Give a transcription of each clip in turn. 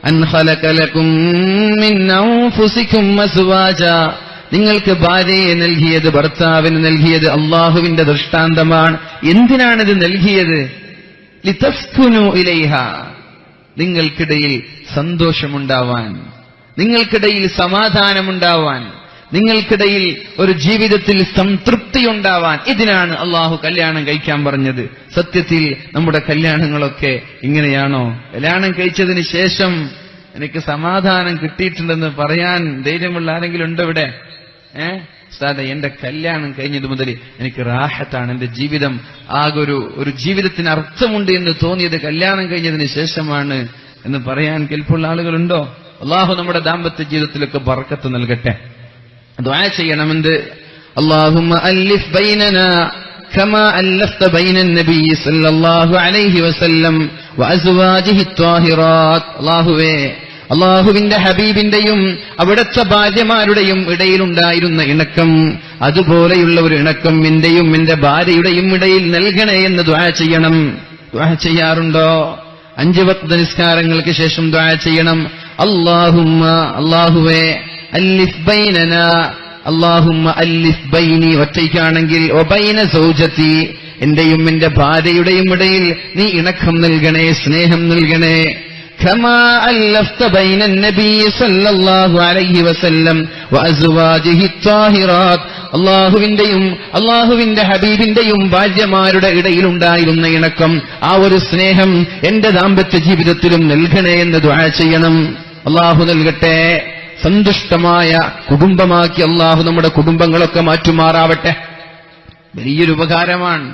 അൻ ഖലഖ ലകും മിൻ അൻഫുസികും അസ്വാജാ, നിങ്ങൾക്ക് ഭാര്യയെ നൽകിയത്, ഭർത്താവിന് നൽകിയത് അള്ളാഹുവിന്റെ ദൃഷ്ടാന്തമാണ്. എന്തിനാണിത് നൽകിയത്? ലിതസ്കുനു ഇലൈഹ, നിങ്ങൾക്കിടയിൽ സന്തോഷമുണ്ടാവാൻ, നിങ്ങൾക്കിടയിൽ സമാധാനമുണ്ടാവാൻ, നിങ്ങൾക്കിടയിൽ ഒരു ജീവിതത്തിൽ സംതൃപ്തിയുണ്ടാവാൻ. ഇതിനാണ് അള്ളാഹു കല്യാണം കഴിക്കാൻ പറഞ്ഞത്. സത്യത്തിൽ നമ്മുടെ കല്യാണങ്ങളൊക്കെ ഇങ്ങനെയാണോ? കല്യാണം കഴിച്ചതിന് ശേഷം എനിക്ക് സമാധാനം കിട്ടിയിട്ടുണ്ടെന്ന് പറയാൻ ധൈര്യമുള്ള ആരെങ്കിലും ഉണ്ടോ ഇവിടെ? ഉസ്താദേ, എന്റെ കല്യാണം കഴിഞ്ഞത് മുതൽ എനിക്ക് റാഹത്താണ്, എന്റെ ജീവിതം ആകെ ഒരു ജീവിതത്തിന് അർത്ഥമുണ്ട് എന്ന് തോന്നിയത് കല്യാണം കഴിഞ്ഞതിന് ശേഷമാണ് എന്ന് പറയാൻ കെൽപ്പുള്ള ആളുകളുണ്ടോ? അള്ളാഹു നമ്മുടെ ദാമ്പത്യ ജീവിതത്തിലൊക്കെ ബർക്കത്ത് നൽകട്ടെ. ദുആ ചെയ്യണമെന്ന്. അല്ലാഹുമ്മ അല്ലിഫ് ബൈനനാ കമാ അല്ലഫ്ത ബൈനൻ നബി സല്ലല്ലാഹു അലൈഹി വസല്ലം വഅസ്വാജിഹി ത്വാഹിറാത്ത്. അല്ലാഹുവേ, അള്ളാഹുവിന്റെ ഹബീബിന്റെയും അവിടുത്തെ ഭാര്യമാരുടെയും ഇടയിലുണ്ടായിരുന്ന ഇണക്കം, അതുപോലെയുള്ള ഒരു ഇണക്കം എന്റെയും എന്റെ ഭാര്യയുടെയും ഇടയിൽ നൽകണേ എന്ന് ദുആ ചെയ്യണം. ദുആ ചെയ്യാറുണ്ടോ? 5 വഖ്ത് നിസ്കാരങ്ങൾക്ക് ശേഷം ദുആ ചെയ്യണം. അല്ലാഹുമ്മ, അല്ലാഹുവേ, അല്ലിഫ് ബൈനനാ, അല്ലാഹുമ്മ അല്ലിഫ് ബൈനി ഒറ്റയ്ക്കാണെങ്കിൽ, വബൈന സൗജതി, എന്റെയും എന്റെ ഭാര്യയുടെയും ഇടയിൽ നീ ഇണക്കം നൽകണേ, സ്നേഹം നൽകണേ. كما ألفت بين النبي صلى الله عليه وسلم وأزواجه الطاهرات, അള്ളാഹുവിന്റെ ഹബീബിന്റെയും ഭാര്യമാരുടെ ഇടയിലുണ്ടായിരുന്ന ഇണക്കം, ആ ഒരു സ്നേഹം എന്റെ ദാമ്പത്യ ജീവിതത്തിലും നൽകണേ എന്ന് ദുആ ചെയ്യണം. അള്ളാഹു നൽകട്ടെ. സന്തുഷ്ടമായ കുടുംബമാക്കി അള്ളാഹു നമ്മുടെ കുടുംബങ്ങളൊക്കെ മാറ്റുമാറാവട്ടെ. വലിയൊരു ഉപകാരമാണ്.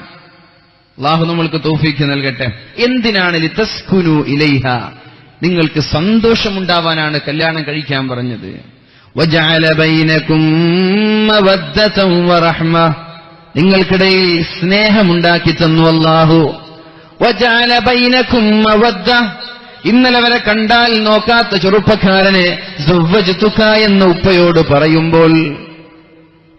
അള്ളാഹു നമ്മൾക്ക് തൗഫീഖ് നൽകട്ടെ. എന്തിനാണ് ലിതസ്കുനു ഇലൈഹ, നിങ്ങൾക്ക് സന്തോഷമുണ്ടാവാനാണ് കല്യാണം കഴിക്കാൻ പറഞ്ഞത്. വജഅല ബൈനകും മവദ്ദതൻ വറഹ്മ, നിങ്ങൾക്കിടയിൽ സ്നേഹമുണ്ടാക്കി തന്നു അല്ലാഹു. വജഅല ബൈനകും മവദ്ദ, ഇന്നലെ വരെ കണ്ടാൽ നോക്കാത്ത ചെറുപ്പക്കാരനെ സുവ്വജ്തുക എന്ന ഉപ്പയോട് പറയുമ്പോൾ,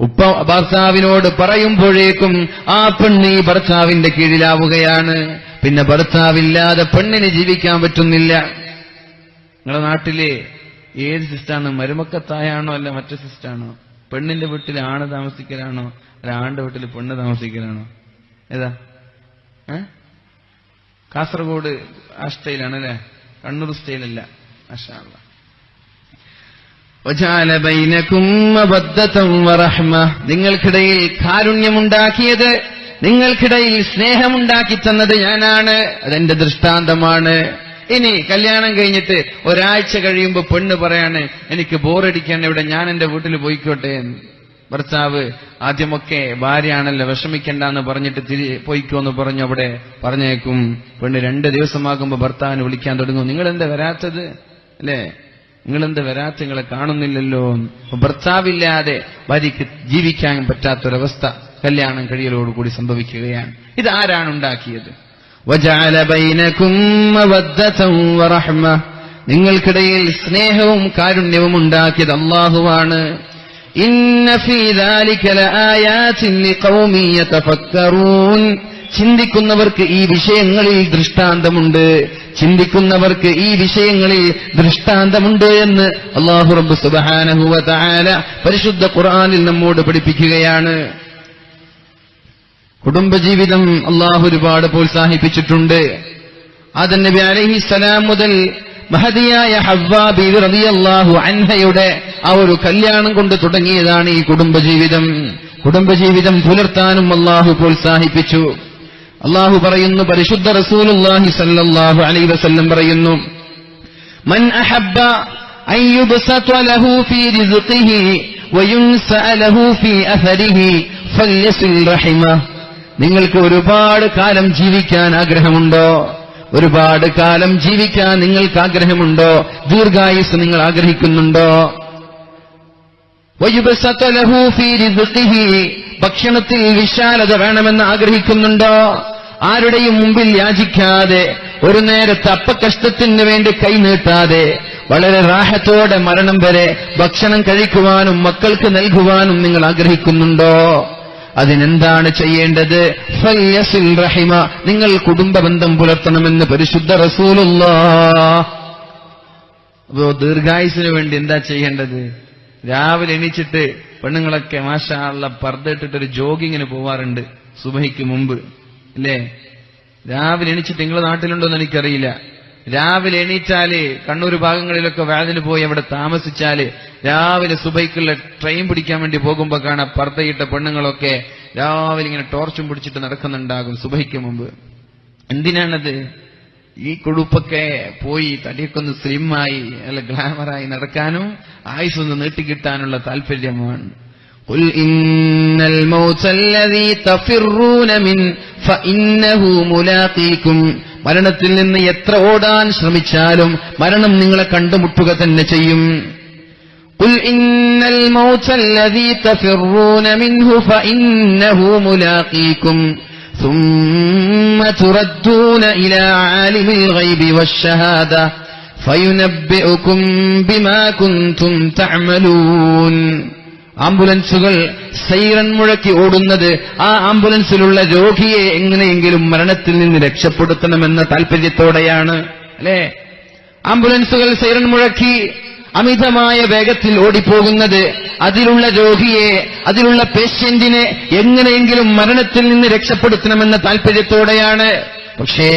ഉപ്പ ഭർത്താവിനോട് പറയുമ്പോഴേക്കും ആ പെണ്ണ് ഈ ഭർത്താവിന്റെ കീഴിലാവുകയാണ്. പിന്നെ ഭർത്താവില്ലാതെ പെണ്ണിന് ജീവിക്കാൻ പറ്റുന്നില്ല. നിങ്ങളുടെ നാട്ടിലെ ഏത് സിസ്റ്റാണ്? മരുമക്കത്തായാണോ അല്ല മറ്റു സിസ്റ്റാണോ? പെണ്ണിന്റെ വീട്ടിൽ ആണ് താമസിക്കലാണോ അല്ല ആണിന്റെ വീട്ടിൽ പെണ്ണ് താമസിക്കലാണോ? ഏതാ? കാസർഗോഡ് ആ സ്റ്റൈലാണ് അല്ലെ, കണ്ണൂർ സ്റ്റൈലല്ല. മാഷാ അല്ലാഹ്. വജഅല ബൈനകും മവദ്ദതൻ വറഹ്മ, നിങ്ങൾക്കിടയിൽ കാരുണ്യമുണ്ടാക്കിയത്, നിങ്ങൾക്കിടയിൽ സ്നേഹമുണ്ടാക്കി തന്നത് ഞാനാണ്. അതെന്റെ ദൃഷ്ടാന്തമാണ്. ഇനി കല്യാണം കഴിഞ്ഞിട്ട് ഒരാഴ്ച കഴിയുമ്പോൾ പെണ്ണ് പറയാണ്, എനിക്ക് ബോറടിക്കാൻ ഇവിടെ, ഞാൻ എന്റെ വീട്ടിൽ പോയിക്കോട്ടെ. ഭർത്താവ് ആദ്യമൊക്കെ ഭാര്യയാണല്ലോ, വിഷമിക്കണ്ടെന്ന് പറഞ്ഞിട്ട് പോയിക്കോന്ന് പറഞ്ഞു അവിടെ പറഞ്ഞേക്കും. പെണ്ണ് 2 ദിവസമാകുമ്പോ ഭർത്താവിനെ വിളിക്കാൻ തുടങ്ങും, നിങ്ങളെന്താ വരാത്തത് അല്ലേ, നിങ്ങളെന്താ വരാത്ത, നിങ്ങളെ കാണുന്നില്ലല്ലോ. ഭർത്താവില്ലാതെ ഭാര്യയ്ക്ക് ജീവിക്കാൻ പറ്റാത്തൊരവസ്ഥ കല്യാണം കഴിയലോടുകൂടി സംഭവിക്കുകയാണ്. ഇത് ആരാണ് ഉണ്ടാക്കിയത്? വജഅല ബൈനകും മവദ്ദതൻ വറഹ്മ, നിങ്ങൾക്കിടയിൽ സ്നേഹവും കാരുണ്യവും ഉണ്ടാക്കിയത് അല്ലാഹുവാണ്. ഇന്ന ഫീ ദാലിക ലആയാതിൻ ലിഖൗമി യതഫക്കറൂൻ, ചിന്തിക്കുന്നവർക്ക് ഈ വിഷയങ്ങളിൽ ദൃഷ്ടാന്തമുണ്ട്, ചിന്തിക്കുന്നവർക്ക് ഈ വിഷയങ്ങളിൽ ദൃഷ്ടാന്തമുണ്ട് എന്ന് അല്ലാഹു റബ്ബ് സുബ്ഹാനഹു വ തആല പരിശുദ്ധ ഖുർആനിൽ നമ്മോട് പഠിപ്പിക്കുകയാണ്. കുടുംബജീവിതം അല്ലാഹു ഒരുപാട് പ്രോത്സാഹിപ്പിച്ചിട്ടുണ്ട്. ആദം നബി അലൈഹിസ്സലാം മുതൽ മഹദിയായ ഹവ്വാ ബീവി റളിയല്ലാഹു അൻഹയുടെ ആ ഒരു കല്യാണം കൊണ്ട് തുടങ്ങിയതാണ് ഈ കുടുംബജീവിതം. കുടുംബജീവിതം പുലർത്താനും അല്ലാഹു പ്രോത്സാഹിപ്പിച്ചു. അല്ലാഹു പറയുന്നു, പരിശുദ്ധ റസൂലുള്ളാഹി സ്വല്ലല്ലാഹു അലൈഹി വസല്ലം പറയുന്നു, മൻ അഹബ്ബ അൻ യുബ്സത ലഹു ഫീ റിസ്ഖിഹി വയുൻസഅ ലഹു ഫീ അഥരിഹി ഫല്യസിൽ റഹിമ. നിങ്ങൾക്ക് ഒരുപാട് കാലം ജീവിക്കാൻ ആഗ്രഹമുണ്ടോ? ഒരുപാട് കാലം ജീവിക്കാൻ നിങ്ങൾക്ക് ആഗ്രഹമുണ്ടോ? ദീർഘായുസ് നിങ്ങൾ ആഗ്രഹിക്കുന്നുണ്ടോ? വയുബ്സത ലഹു ഫീ റിസ്ഖിഹി, ഭക്ഷണത്തിൽ വിശാലത വേണമെന്ന് ആഗ്രഹിക്കുന്നുണ്ടോ? ആരുടെയും മുമ്പിൽ യാചിക്കാതെ, ഒരു നേരത്തെ അപ്പക്കഷ്ടത്തിന് വേണ്ടി കൈനീട്ടാതെ, വളരെ റാഹത്തോടെ മരണം വരെ ഭക്ഷണം കഴിക്കുവാനും മക്കൾക്ക് നൽകുവാനും നിങ്ങൾ ആഗ്രഹിക്കുന്നുണ്ടോ? അതിനെന്താണ് ചെയ്യേണ്ടത്? ഫല്യസിൽ റഹിമ, നിങ്ങൾ കുടുംബബന്ധം പുലർത്തണമെന്ന് പരിശുദ്ധ റസൂലുള്ളാഹ്. അപ്പോ ദീർഘായുസിന് വേണ്ടി എന്താ ചെയ്യേണ്ടത്? രാവിലെ എണീച്ചിട്ട് പെണ്ണുങ്ങളൊക്കെ മാഷാ അല്ലാഹ് പർദ്ദ ഇട്ടിട്ടൊരു ജോഗിങ്ങിന് പോവാറുണ്ട് സുബഹിക്ക് മുമ്പ്, അല്ലേ? രാവിലെ എണീച്ചിട്ട് നിങ്ങളുടെ നാട്ടിലുണ്ടോന്ന് എനിക്കറിയില്ല. രാവിലെ എണീറ്റാല് കണ്ണൂർ ഭാഗങ്ങളിലൊക്കെ വാതിന് പോയി അവിടെ താമസിച്ചാല് രാവിലെ സുബഹിക്കുള്ള ട്രെയിൻ പിടിക്കാൻ വേണ്ടി പോകുമ്പോ കാണാം പർദ്ദയിട്ട പെണ്ണുങ്ങളൊക്കെ രാവിലെ ഇങ്ങനെ ടോർച്ചും പിടിച്ചിട്ട് നടക്കുന്നുണ്ടാകും സുബഹിക്ക് മുമ്പ്. എന്തിനാണത്? ഈ കൊഴുപ്പൊക്കെ പോയി തടിയൊക്കെ ഒന്ന് സ്ലിമ്മായി അല്ല ഗ്ലാമറായി നടക്കാനും ആയുസ്സൊന്ന് നീട്ടിക്കിട്ടാനുള്ള താല്പര്യമാണ്. قل إن الموت الذي تفرون منه فإنه ملاقيكم. മരണത്തിൽ നിന്ന് എത്ര ഓടാൻ ശ്രമിച്ചാലും മരണം നിങ്ങളെ കണ്ടുമുട്ടുക തന്നെ ചെയ്യും. قل إن الموت الذي تفرون منه فإنه ملاقيكم ثم تردون إلى عالم الغيب والشهادة فينبئكم بما كنتم تعملون. ആംബുലൻസുകൾ സൈറൻ മുഴക്കി ഓടുന്നത് ആ ആംബുലൻസിലുള്ള രോഗിയെ എങ്ങനെയെങ്കിലും മരണത്തിൽ നിന്ന് രക്ഷപ്പെടുത്തണമെന്ന താല്പര്യത്തോടെയാണ്, അല്ലേ? ആംബുലൻസുകൾ സൈറൻ മുഴക്കി അമിതമായ വേഗത്തിൽ ഓടിപ്പോകുന്നത് അതിലുള്ള രോഗിയെ, അതിലുള്ള പേഷ്യന്റിനെ എങ്ങനെയെങ്കിലും മരണത്തിൽ നിന്ന് രക്ഷപ്പെടുത്തണമെന്ന താല്പര്യത്തോടെയാണ്. പക്ഷേ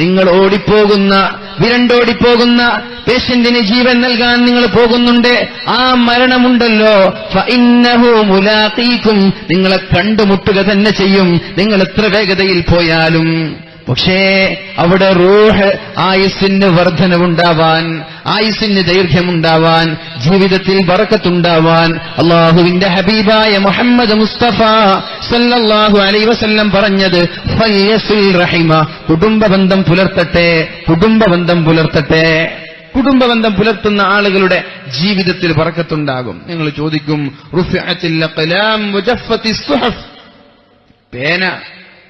നിങ്ങൾ ഓടിപ്പോകുന്ന, വിരണ്ടോടിപ്പോകുന്ന പേഷ്യന്റിന് ജീവൻ നൽകാൻ നിങ്ങൾ പോകുന്നുണ്ട്. ആ മരണമുണ്ടല്ലോ ഫഇന്നഹു മുലാഖീകും, നിങ്ങളെ കണ്ടുമുട്ടുക തന്നെ ചെയ്യും നിങ്ങൾ എത്ര വേഗതയിൽ പോയാലും. പക്ഷേ അവിടെ റൂഹ് ആയുസ്സിന് വർധനവുണ്ടാവാൻ, ആയുസ്സിന് ദൈർഘ്യമുണ്ടാവാൻ, ജീവിതത്തിൽ ബറക്കത്തുണ്ടാവാൻ അള്ളാഹുവിന്റെ ഹബീബായ മുഹമ്മദ് മുസ്തഫ സല്ലല്ലാഹു അലൈഹി വസല്ലം പറഞ്ഞത് ഫല്യസിൽ റഹിമ, കുടുംബബന്ധം പുലർത്തട്ടെ, കുടുംബബന്ധം പുലർത്തട്ടെ. കുടുംബബന്ധം പുലർത്തുന്ന ആളുകളുടെ ജീവിതത്തിൽ ബറക്കത്തുണ്ടാകും. നിങ്ങൾ ചോദിക്കും റുഫിഅത്തിൽ അഖ്ലാം വജഫത്തിസ് സുഹഫ്, പേന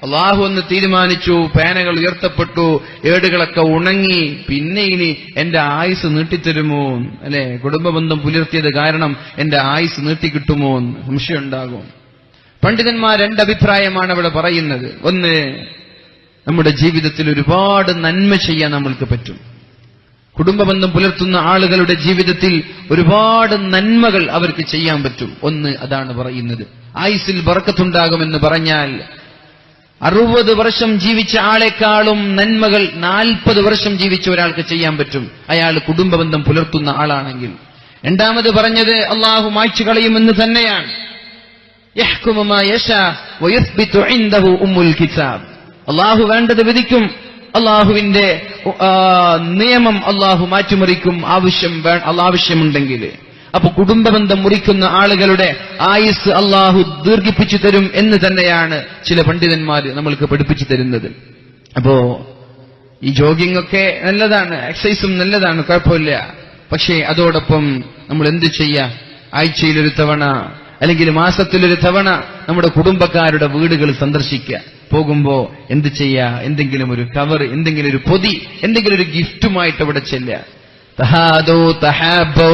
അള്ളാഹു എന്ന് തീരുമാനിച്ചു, പേനകൾ ഉയർത്തപ്പെട്ടു, ഏടുകളൊക്കെ ഉണങ്ങി, പിന്നെ ഇനി എന്റെ ആയുസ് നീട്ടിത്തരുമോ, അല്ലെ? കുടുംബബന്ധം പുലർത്തിയത് കാരണം എന്റെ ആയുസ് നീട്ടിക്കിട്ടുമോ സംശയം ഉണ്ടാകും. പണ്ഡിതന്മാർ രണ്ടഭിപ്രായമാണ് അവിടെ പറയുന്നത്. ഒന്ന്, നമ്മുടെ ജീവിതത്തിൽ ഒരുപാട് നന്മ ചെയ്യാൻ നമ്മൾക്ക് പറ്റും. കുടുംബബന്ധം പുലർത്തുന്ന ആളുകളുടെ ജീവിതത്തിൽ ഒരുപാട് നന്മകൾ അവർക്ക് ചെയ്യാൻ പറ്റും. ഒന്ന് അതാണ് പറയുന്നത്. ആയുസ്സിൽ ബറക്കത്തുണ്ടാകുമെന്ന് പറഞ്ഞാൽ 60 വർഷം ജീവിച്ച ആളെക്കാളും നന്മകൾ 40 വർഷം ജീവിച്ച ഒരാൾക്ക് ചെയ്യാൻ പറ്റും, അയാൾ കുടുംബബന്ധം പുലർത്തുന്ന ആളാണെങ്കിൽ. രണ്ടാമത് പറഞ്ഞത് അള്ളാഹു മായ്ച്ചു കളയുമെന്ന് തന്നെയാണ്. യഹ്കുമു മാ യശാ വയുസ്ബിതു ഇൻദഹു ഉമ്മുൽ കിതാബ്. അള്ളാഹു വേണ്ടത് വിധിക്കും, അള്ളാഹുവിന്റെ നിയമം അള്ളാഹു മാറ്റിമറിക്കും ആവശ്യമുണ്ടെങ്കിൽ. അപ്പൊ കുടുംബബന്ധം മുറിക്കുന്ന ആളുകളുടെ ആയുസ് അള്ളാഹു ദീർഘിപ്പിച്ചു തരും എന്ന് തന്നെയാണ് ചില പണ്ഡിതന്മാർ നമ്മൾക്ക് പഠിപ്പിച്ചു തരുന്നത്. അപ്പോ ഈ ജോഗിംഗ് ഒക്കെ നല്ലതാണ്, എക്സസൈസും നല്ലതാണ്, കുഴപ്പമില്ല. പക്ഷേ അതോടൊപ്പം നമ്മൾ എന്ത് ചെയ്യാ? ആഴ്ചയിലൊരു തവണ അല്ലെങ്കിൽ മാസത്തിലൊരു തവണ നമ്മുടെ കുടുംബക്കാരുടെ വീടുകൾ സന്ദർശിക്കുക. പോകുമ്പോ എന്ത് ചെയ്യാ? എന്തെങ്കിലും ഒരു കവർ, എന്തെങ്കിലും ഒരു പൊതി, എന്തെങ്കിലും ഒരു ഗിഫ്റ്റുമായിട്ട് അവിടെ ചെല്ലുക. തഹാദോ തഹാബോ,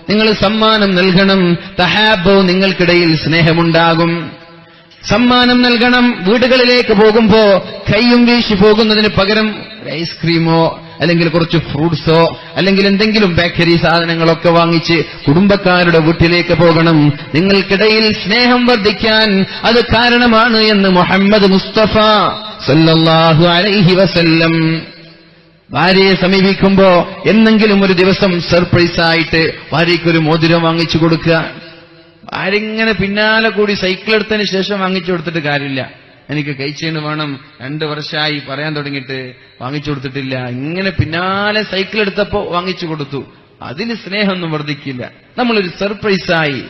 നിങ്ങൾ സമ്മാനം നൽകണം. തഹാബോ, നിങ്ങൾക്കിടയിൽ സ്നേഹമുണ്ടാകും. സമ്മാനം നൽകണം. വീടുകളിലേക്ക് പോകുമ്പോ കൈയും വീശി പോകുന്നതിന് പകരം ഐസ്ക്രീമോ അല്ലെങ്കിൽ കുറച്ച് ഫ്രൂട്ട്സോ അല്ലെങ്കിൽ എന്തെങ്കിലും ബേക്കറി സാധനങ്ങളൊക്കെ വാങ്ങിച്ച് കുടുംബക്കാരുടെ വീട്ടിലേക്ക് പോകണം. നിങ്ങൾക്കിടയിൽ സ്നേഹം വർദ്ധിക്കാൻ അത് കാരണമാണ് എന്ന് മുഹമ്മദ് മുസ്തഫ സല്ലല്ലാഹു അലൈഹി വസല്ലം. ഭാര്യയെ സമീപിക്കുമ്പോ എന്നെങ്കിലും ഒരു ദിവസം സർപ്രൈസായിട്ട് ഭാര്യയ്ക്കൊരു മോതിരം വാങ്ങിച്ചു കൊടുക്കുക. ഭാര്യ ഇങ്ങനെ പിന്നാലെ കൂടി സൈക്കിൾ എടുത്തതിന് ശേഷം വാങ്ങിച്ചു കൊടുത്തിട്ട് കാര്യമില്ല. എനിക്ക് കൈച്ചേന് വേണം, 2 വർഷമായി പറയാൻ തുടങ്ങിയിട്ട് വാങ്ങിച്ചു കൊടുത്തിട്ടില്ല. ഇങ്ങനെ പിന്നാലെ സൈക്കിൾ എടുത്തപ്പോ വാങ്ങിച്ചു കൊടുത്തു. അതിന് സ്നേഹമൊന്നും വർദ്ധിക്കില്ല. നമ്മളൊരു സർപ്രൈസായി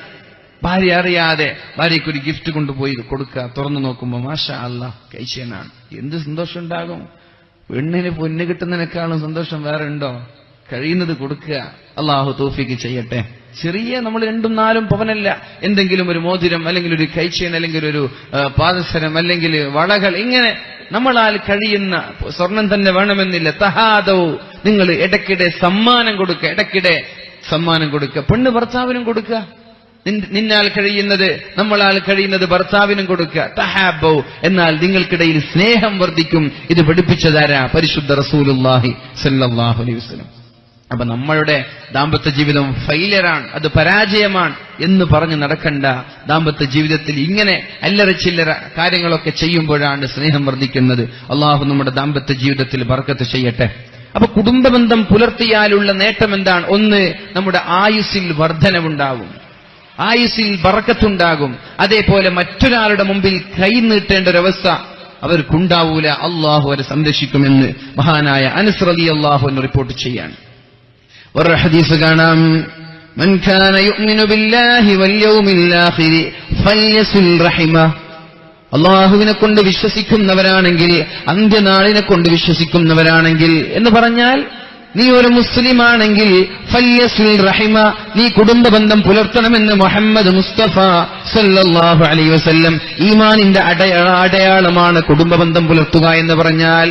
ഭാര്യ അറിയാതെ ഭാര്യയ്ക്കൊരു ഗിഫ്റ്റ് കൊണ്ടുപോയി കൊടുക്കുക. തുറന്നു നോക്കുമ്പോ മാഷാ അല്ലാഹ് കൈച്ചേനാണ്. എന്ത് സന്തോഷം ഉണ്ടാകും! പെണ്ണിന് പൊന്ന് കിട്ടുന്നതിനേക്കാളും സന്തോഷം വേറെ ഉണ്ടോ? കഴിയുന്നത് കൊടുക്കുക. അള്ളാഹു തൗഫീഖ് ചെയ്യട്ടെ. ചെറിയ നമ്മൾ 2-4 പവനല്ല, എന്തെങ്കിലും ഒരു മോതിരം അല്ലെങ്കിൽ ഒരു കൈച്ചേൻ അല്ലെങ്കിൽ ഒരു പാദസരം അല്ലെങ്കിൽ വളകൾ, ഇങ്ങനെ നമ്മളാൽ കഴിയുന്ന സ്വർണം തന്നെ വേണമെന്നില്ല. തഹാദോ, നിങ്ങൾ ഇടയ്ക്കിടെ സമ്മാനം കൊടുക്കുക, ഇടയ്ക്കിടെ സമ്മാനം കൊടുക്കുക. പെണ്ണ് ഭർത്താവിനും കൊടുക്കുക. നിന്നാൽ കഴിയുന്നത്, നമ്മളാൽ കഴിയുന്നത് ഭർത്താവിനും കൊടുക്കുക. തഹാബൗ, എന്നാൽ നിങ്ങൾക്കിടയിൽ സ്നേഹം വർദ്ധിക്കും. ഇത് പഠിപ്പിച്ചതാരാ? പരിശുദ്ധ റസൂലുള്ളാഹി സ്വല്ലല്ലാഹു അലൈഹി വസല്ലം. അപ്പൊ നമ്മളുടെ ദാമ്പത്യ ജീവിതം ഫെയിലിയറാണ്, അത് പരാജയമാണ് എന്ന് പറഞ്ഞ് നടക്കണ്ട. ദാമ്പത്യ ജീവിതത്തിൽ ഇങ്ങനെ അല്ലറ ചില്ലറ കാര്യങ്ങളൊക്കെ ചെയ്യുമ്പോഴാണ് സ്നേഹം വർദ്ധിക്കുന്നത്. അള്ളാഹു നമ്മുടെ ദാമ്പത്യ ജീവിതത്തിൽ ബർക്കത്ത് ചെയ്യട്ടെ. അപ്പൊ കുടുംബബന്ധം പുലർത്തിയാലുള്ള നേട്ടം എന്താണ്? ഒന്ന്, നമ്മുടെ ആയുസ്സിൽ വർധനവുണ്ടാകും, ആയുസ്സിൽ ബർക്കത്തുണ്ടാകും. അതേപോലെ മറ്റൊരാളുടെ മുമ്പിൽ കൈ നീട്ടേണ്ട ഒരവസ്ഥ അവർക്കുണ്ടാവൂല. അള്ളാഹു അവരെ സംരക്ഷിക്കുമെന്ന് മഹാനായ അനസ് റളിയല്ലാഹു അൻഹു റിപ്പോർട്ട് ചെയ്യാണ്. ഒരു ഹദീസ് കാണാം, മൻ കാന യുഅ്മിനു ബില്ലാഹി വൽ യൗമിൽ ആഖിരി ഫൽയസിൽ റഹിമ. അള്ളാഹുവിനെ കൊണ്ട് വിശ്വസിക്കുന്നവരാണെങ്കിൽ, അന്ത്യനാളിനെ കൊണ്ട് വിശ്വസിക്കുന്നവരാണെങ്കിൽ എന്ന് പറഞ്ഞാൽ, നീ ഒരു മുസ്ലിമാണെങ്കിൽ ഫല്യസിൽ റഹിമ, നീ കുടുംബബന്ധം പുലർത്തണമെന്ന് മുഹമ്മദ് മുസ്തഫ സല്ലല്ലാഹു അലൈഹി വസല്ലം. ഈമാനിന്റെ അടയാളമാണ് കുടുംബബന്ധം പുലർത്തുക എന്ന് പറഞ്ഞാൽ.